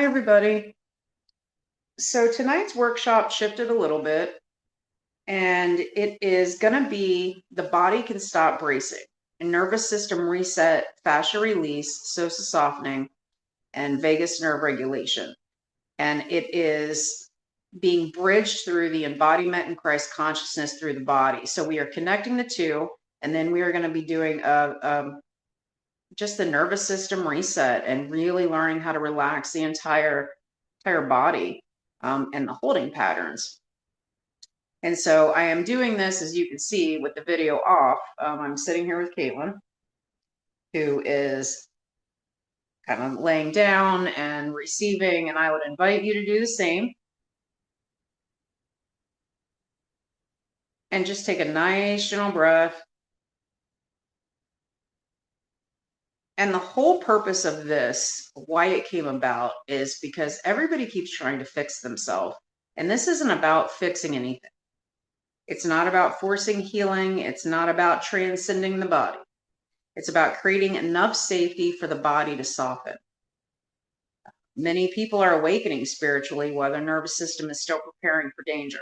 Hi, everybody. So tonight's workshop shifted a little bit, and it is going to be the body can stop bracing, and nervous system reset, fascia release, psoas softening, and vagus nerve regulation. And it is being bridged through the embodiment and Christ consciousness through the body. So we are connecting the two, and then we are going to be doing just the nervous system reset and really learning how to relax the entire body and the holding patterns. And so I am doing this, as you can see, with the video off. I'm sitting here with Caitlin, who is kind of laying down and receiving, and I would invite you to do the same. And just take a nice, gentle breath. And the whole purpose of this, why it came about, is because everybody keeps trying to fix themselves. And this isn't about fixing anything. It's not about forcing healing. It's not about transcending the body. It's about creating enough safety for the body to soften. Many people are awakening spiritually while their nervous system is still preparing for danger.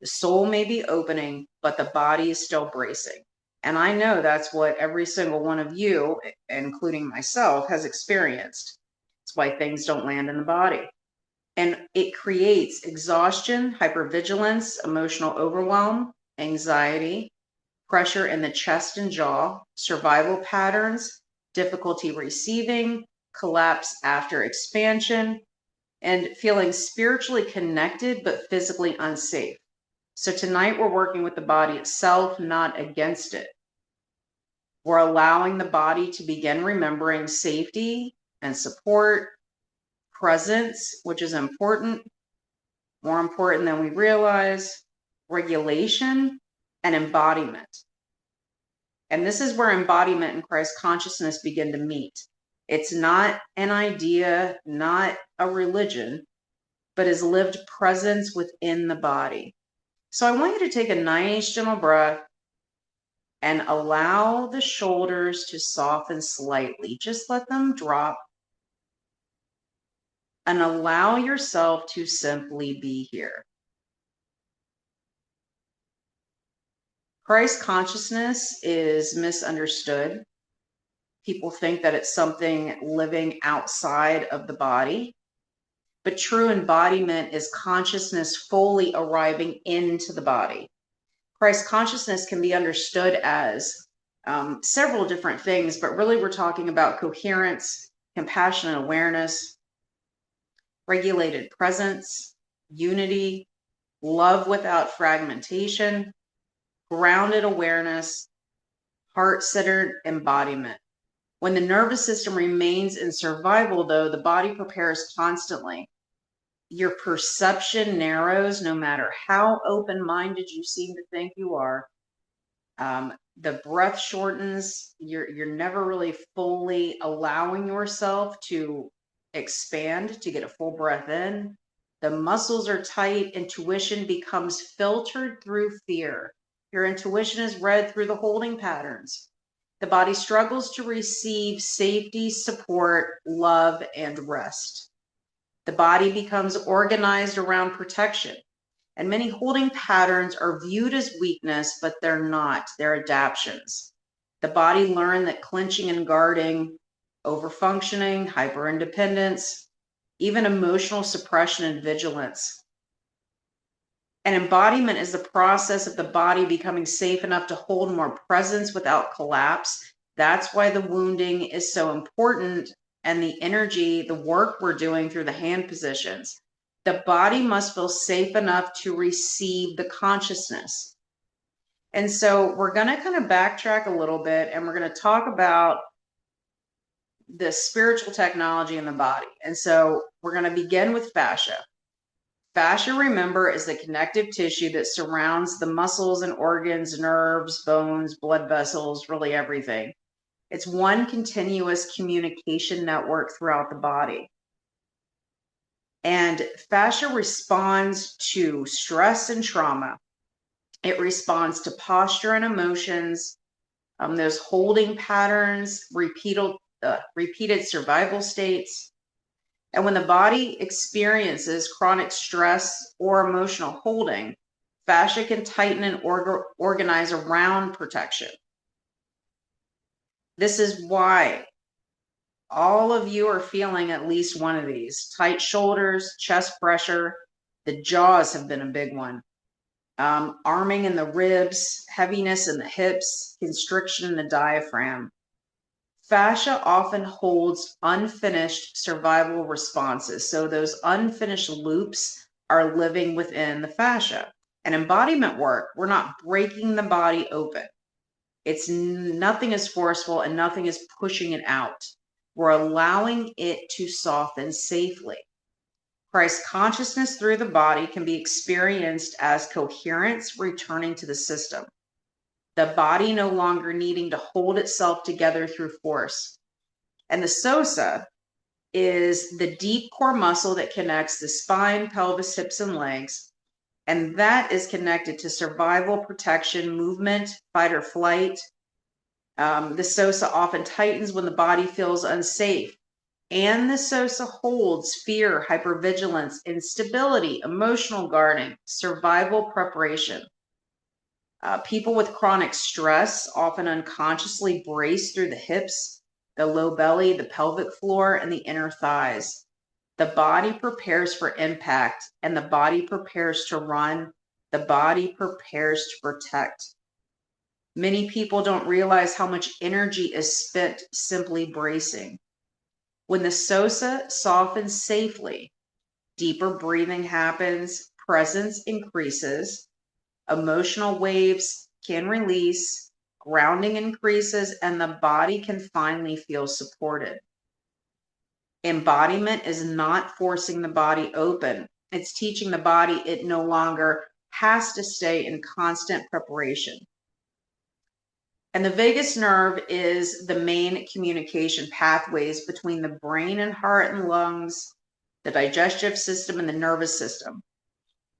The soul may be opening, but the body is still bracing. And I know that's what every single one of you, including myself, has experienced. It's why things don't land in the body. And it creates exhaustion, hypervigilance, emotional overwhelm, anxiety, pressure in the chest and jaw, survival patterns, difficulty receiving, collapse after expansion, and feeling spiritually connected but physically unsafe. So tonight we're working with the body itself, not against it. We're allowing the body to begin remembering safety and support, presence, which is important, more important than we realize, regulation, and embodiment. And this is where embodiment and Christ consciousness begin to meet. It's not an idea, not a religion, but is lived presence within the body. So I want you to take a nice, gentle breath and allow the shoulders to soften slightly. Just let them drop and allow yourself to simply be here. Christ consciousness is misunderstood. People think that it's something living outside of the body, but true embodiment is consciousness fully arriving into the body. Christ consciousness can be understood as several different things, but really we're talking about coherence, compassionate awareness, regulated presence, unity, love without fragmentation, grounded awareness, heart-centered embodiment. When the nervous system remains in survival, though, the body prepares constantly. Your perception narrows no matter how open-minded you seem to think you are. The breath shortens. You're never really fully allowing yourself to expand, to get a full breath in. The muscles are tight. Intuition becomes filtered through fear. Your intuition is read through the holding patterns. The body struggles to receive safety, support, love, and rest. The body becomes organized around protection. And many holding patterns are viewed as weakness, but they're not. They're adaptions. The body learned that clenching and guarding, overfunctioning, hyperindependence, even emotional suppression and vigilance. An embodiment is the process of the body becoming safe enough to hold more presence without collapse. That's why the wounding is so important, and the energy, the work we're doing through the hand positions. The body must feel safe enough to receive the consciousness. And so we're going to kind of backtrack a little bit, and we're going to talk about the spiritual technology in the body. And so we're going to begin with fascia. Fascia, remember, is the connective tissue that surrounds the muscles and organs, nerves, bones, blood vessels, really everything. It's one continuous communication network throughout the body. And fascia responds to stress and trauma. It responds to posture and emotions, those holding patterns, repeated survival states. And when the body experiences chronic stress or emotional holding, fascia can tighten and organize around protection. This is why all of you are feeling at least one of these. Tight shoulders, chest pressure, the jaws have been a big one. Arming in the ribs, heaviness in the hips, constriction in the diaphragm. Fascia often holds unfinished survival responses. So those unfinished loops are living within the fascia. And embodiment work, we're not breaking the body open. It's nothing is forceful and nothing is pushing it out. We're allowing it to soften safely. Christ consciousness through the body can be experienced as coherence returning to the system. The body no longer needing to hold itself together through force. And the psoas is the deep core muscle that connects the spine, pelvis, hips, and legs. And that is connected to survival, protection, movement, fight or flight. The psoas often tightens when the body feels unsafe. And the psoas holds fear, hypervigilance, instability, emotional guarding, survival preparation. People with chronic stress often unconsciously brace through the hips, the low belly, the pelvic floor, and the inner thighs. The body prepares for impact, and the body prepares to run. The body prepares to protect. Many people don't realize how much energy is spent simply bracing. When the psoas softens safely, deeper breathing happens, presence increases, emotional waves can release, grounding increases, and the body can finally feel supported. Embodiment is not forcing the body open. It's teaching the body it no longer has to stay in constant preparation. And the vagus nerve is the main communication pathways between the brain and heart and lungs, the digestive system, and the nervous system.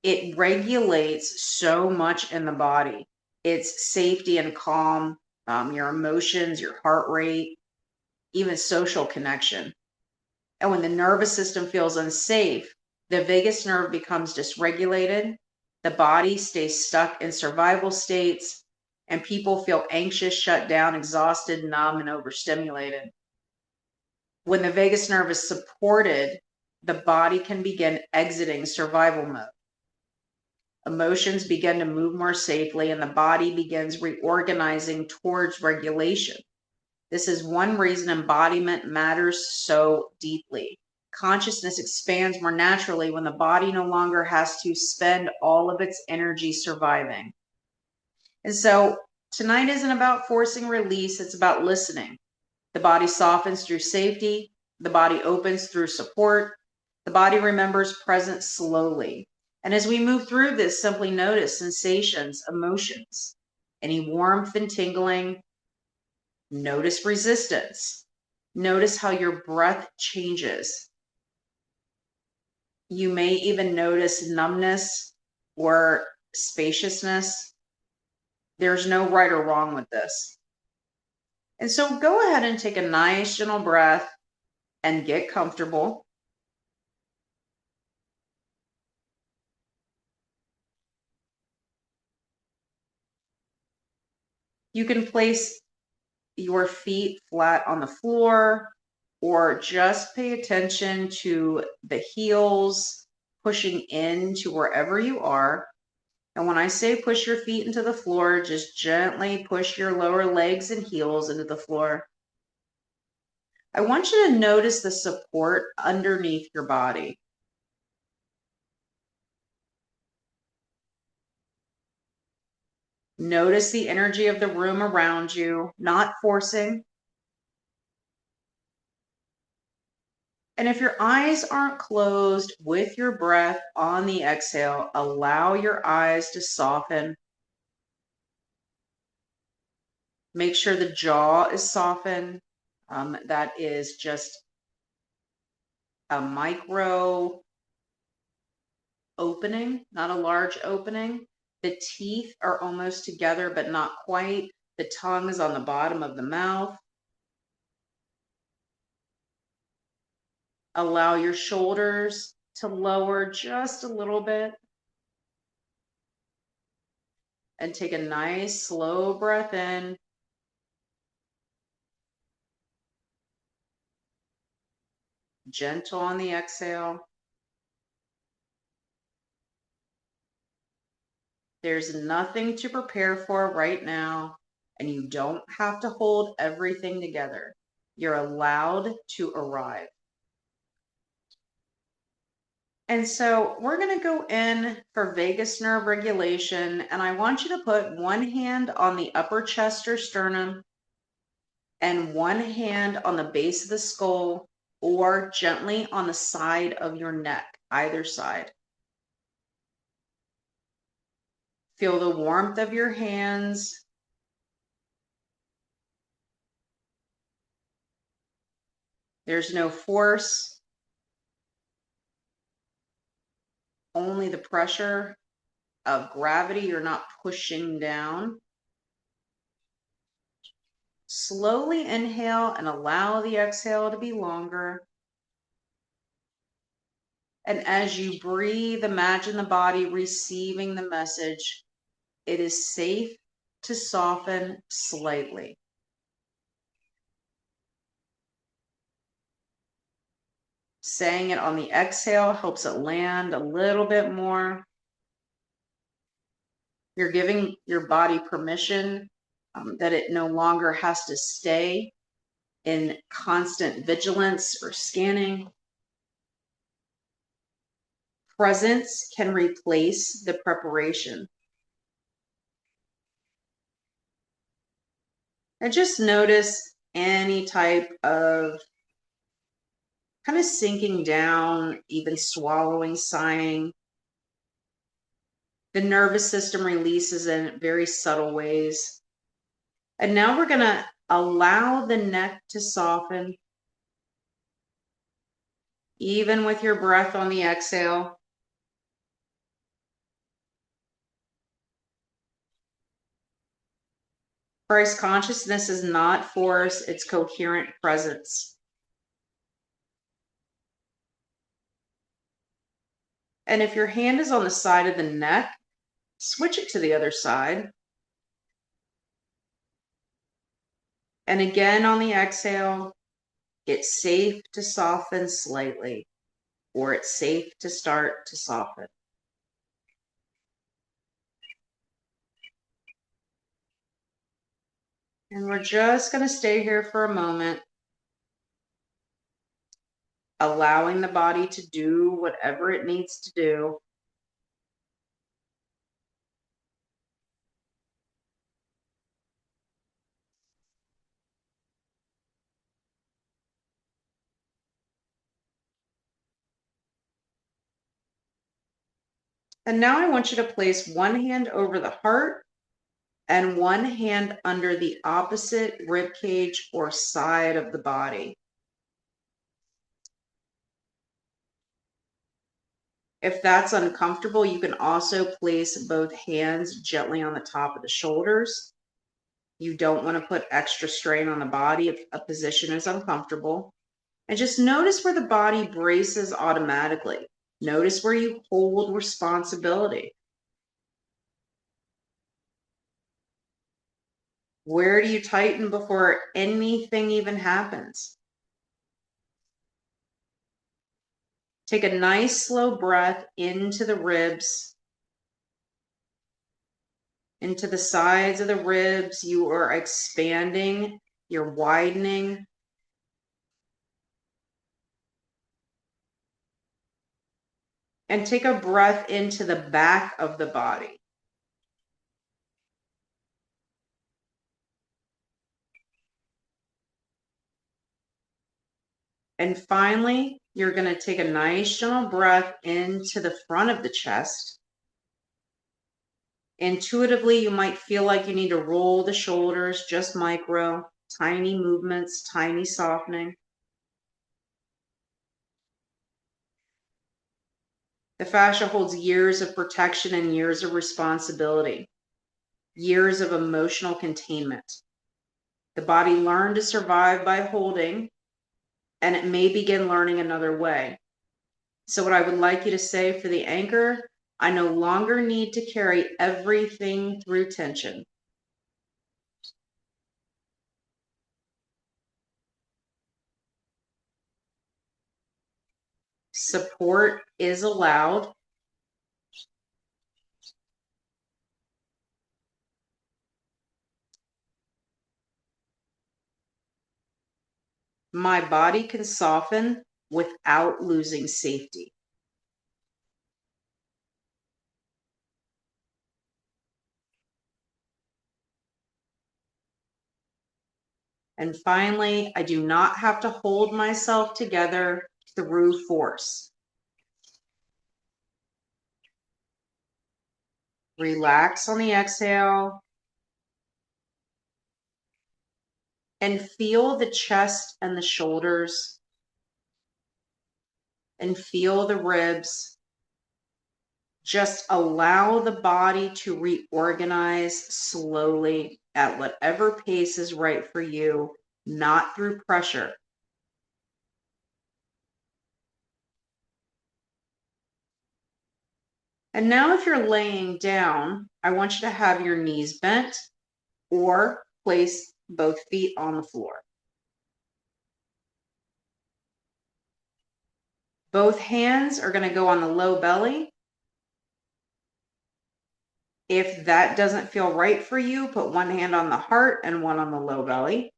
It regulates so much in the body. It's safety and calm, your emotions, your heart rate, even social connection. And when the nervous system feels unsafe, the vagus nerve becomes dysregulated, the body stays stuck in survival states, and people feel anxious, shut down, exhausted, numb, and overstimulated. When the vagus nerve is supported, the body can begin exiting survival mode. Emotions begin to move more safely, and the body begins reorganizing towards regulation. This is one reason embodiment matters so deeply. Consciousness expands more naturally when the body no longer has to spend all of its energy surviving. And so tonight isn't about forcing release, it's about listening. The body softens through safety, the body opens through support, the body remembers presence slowly. And as we move through this, simply notice sensations, emotions, any warmth and tingling. Notice resistance. Notice how your breath changes. You may even notice numbness or spaciousness. There's no right or wrong with this. And so go ahead and take a nice, gentle breath and get comfortable. You can place your feet flat on the floor or just pay attention to the heels pushing into wherever you are. And when I say push your feet into the floor, just gently push your lower legs and heels into the floor. I want you to notice the support underneath your body. Notice the energy of the room around you, not forcing. And if your eyes aren't closed with your breath on the exhale, allow your eyes to soften. Make sure the jaw is softened. That is just a micro opening, not a large opening. The teeth are almost together, but not quite. The tongue is on the bottom of the mouth. Allow your shoulders to lower just a little bit. And take a nice slow breath in. Gentle on the exhale. There's nothing to prepare for right now, and you don't have to hold everything together. You're allowed to arrive. And so we're going to go in for vagus nerve regulation, and I want you to put one hand on the upper chest or sternum and one hand on the base of the skull or gently on the side of your neck, either side. Feel the warmth of your hands. There's no force, only the pressure of gravity. You're not pushing down. Slowly inhale and allow the exhale to be longer. And as you breathe, imagine the body receiving the message. It is safe to soften slightly. Saying it on the exhale helps it land a little bit more. You're giving your body permission that it no longer has to stay in constant vigilance or scanning. Presence can replace the preparation. And just notice any type of kind of sinking down, even swallowing, sighing. The nervous system releases in very subtle ways. And now we're going to allow the neck to soften, even with your breath on the exhale. Christ consciousness is not force, it's coherent presence. And if your hand is on the side of the neck, switch it to the other side. And again on the exhale, it's safe to soften slightly, or it's safe to start to soften. And we're just going to stay here for a moment, allowing the body to do whatever it needs to do. And now I want you to place one hand over the heart and one hand under the opposite rib cage or side of the body. If that's uncomfortable, you can also place both hands gently on the top of the shoulders. You don't want to put extra strain on the body if a position is uncomfortable. And just notice where the body braces automatically. Notice where you hold responsibility. Where do you tighten before anything even happens? Take a nice slow breath into the ribs, into the sides of the ribs. You are expanding, you're widening. And take a breath into the back of the body. And finally, you're going to take a nice gentle breath into the front of the chest. Intuitively, you might feel like you need to roll the shoulders, just micro, tiny movements, tiny softening. The fascia holds years of protection and years of responsibility, years of emotional containment. The body learned to survive by holding, and it may begin learning another way. So what I would like you to say for the anchor, I no longer need to carry everything through tension. Support is allowed. My body can soften without losing safety. And finally, I do not have to hold myself together through force. Relax on the exhale and feel the chest and the shoulders and feel the ribs. Just allow the body to reorganize slowly at whatever pace is right for you, not through pressure. And now if you're laying down, I want you to have your knees bent or place both feet on the floor. Both hands are going to go on the low belly. If that doesn't feel right for you, put one hand on the heart and one on the low belly.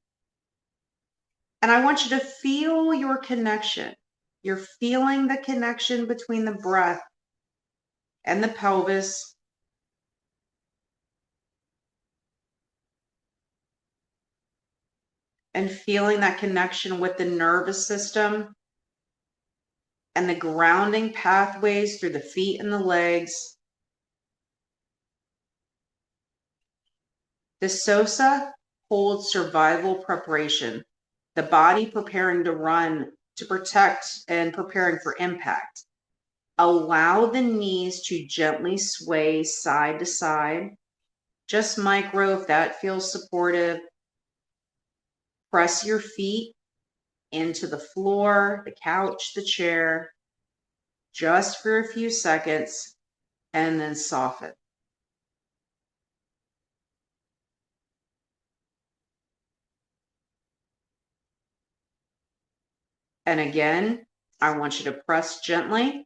And I want you to feel your connection. You're feeling the connection between the breath and the pelvis. And feeling that connection with the nervous system and the grounding pathways through the feet and the legs. The Psoas holds survival preparation, the body preparing to run, to protect, and preparing for impact. Allow the knees to gently sway side to side. Just micro if that feels supportive. Press your feet into the floor, the couch, the chair, just for a few seconds, and then soften. And again, I want you to press gently.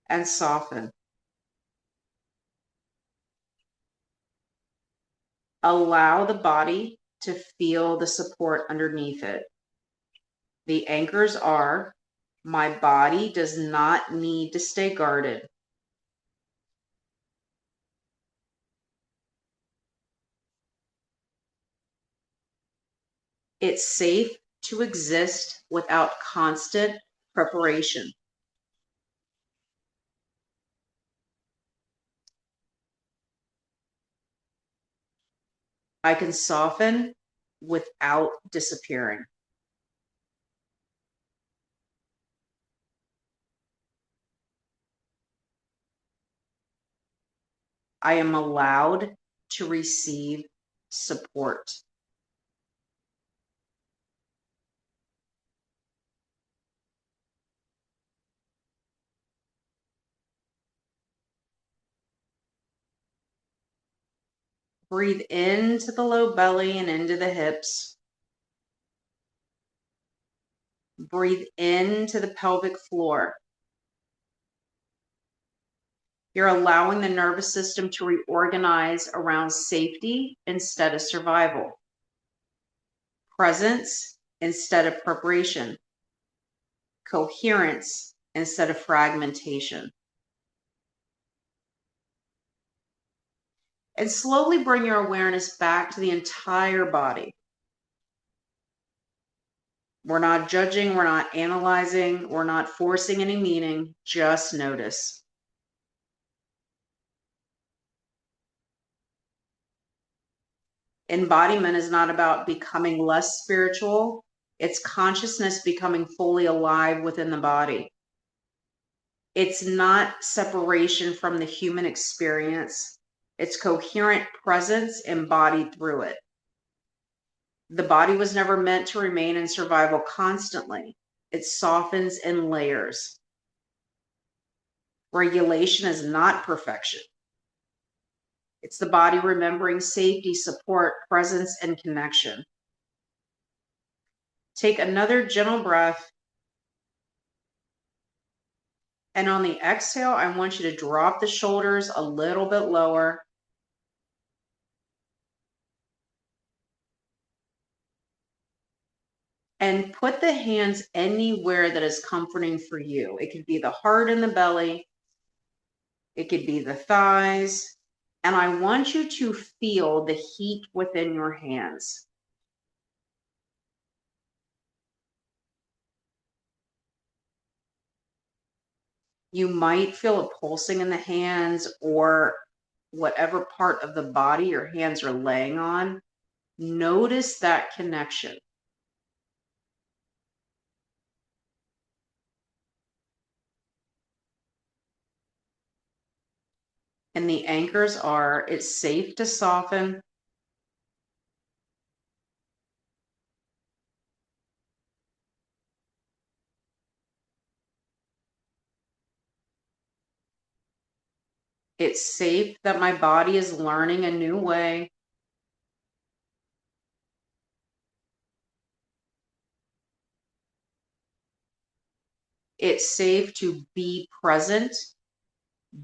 And soften. Allow the body to feel the support underneath it. The anchors are, my body does not need to stay guarded. It's safe to exist without constant preparation. I can soften without disappearing. I am allowed to receive support. Breathe into the low belly and into the hips. Breathe into the pelvic floor. You're allowing the nervous system to reorganize around safety instead of survival. Presence instead of preparation. Coherence instead of fragmentation. And slowly bring your awareness back to the entire body. We're not judging, we're not analyzing, we're not forcing any meaning, just notice. Embodiment is not about becoming less spiritual. It's consciousness becoming fully alive within the body. It's not separation from the human experience. It's coherent presence embodied through it. The body was never meant to remain in survival constantly. It softens in layers. Regulation is not perfection. It's the body remembering safety, support, presence, and connection. Take another gentle breath. And on the exhale, I want you to drop the shoulders a little bit lower. And put the hands anywhere that is comforting for you. It could be the heart and the belly. It could be the thighs. And I want you to feel the heat within your hands. You might feel a pulsing in the hands or whatever part of the body your hands are laying on. Notice that connection. And the anchors are, it's safe to soften. It's safe that my body is learning a new way. It's safe to be present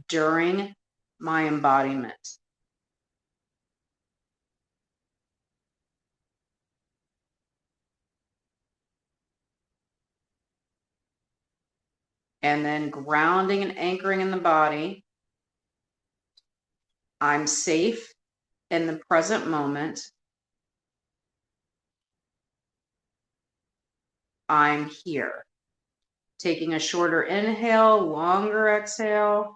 during my embodiment. And then grounding and anchoring in the body. I'm safe in the present moment. I'm here. Taking a shorter inhale, longer exhale.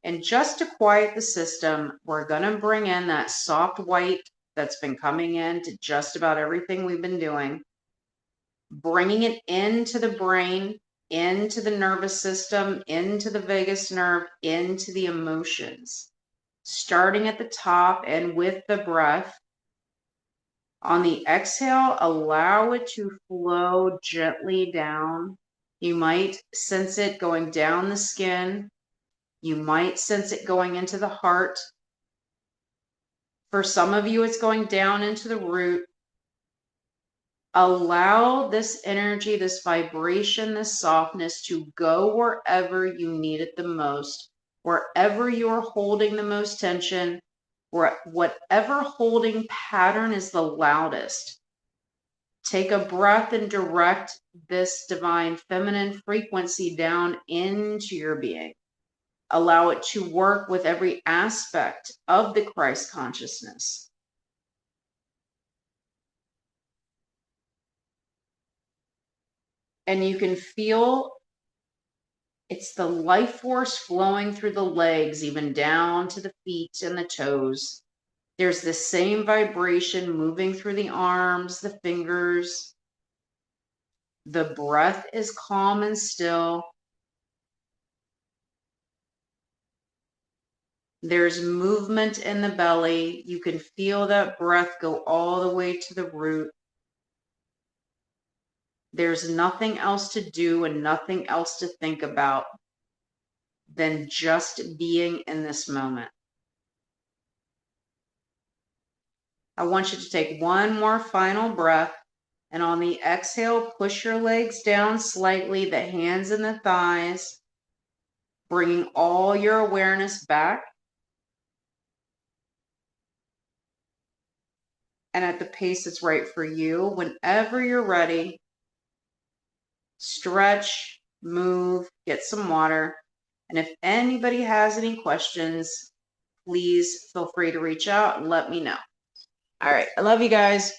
And just to quiet the system, we're going to bring in that soft white that's been coming in to just about everything we've been doing. Bringing it into the brain, into the nervous system, into the vagus nerve, into the emotions. Starting at the top and with the breath. On the exhale, allow it to flow gently down. You might sense it going down the skin. You might sense it going into the heart. For some of you, it's going down into the root. Allow this energy, this vibration, this softness to go wherever you need it the most, wherever you're holding the most tension, or whatever holding pattern is the loudest. Take a breath and direct this divine feminine frequency down into your being. Allow it to work with every aspect of the Christ consciousness. And you can feel it's the life force flowing through the legs, even down to the feet and the toes. There's the same vibration moving through the arms, the fingers. The breath is calm and still. There's movement in the belly. You can feel that breath go all the way to the root. There's nothing else to do and nothing else to think about than just being in this moment. I want you to take one more final breath, and on the exhale, push your legs down slightly, the hands and the thighs, bringing all your awareness back. And at the pace that's right for you, whenever you're ready, stretch, move, get some water. And if anybody has any questions, please feel free to reach out and let me know. All right. I love you guys.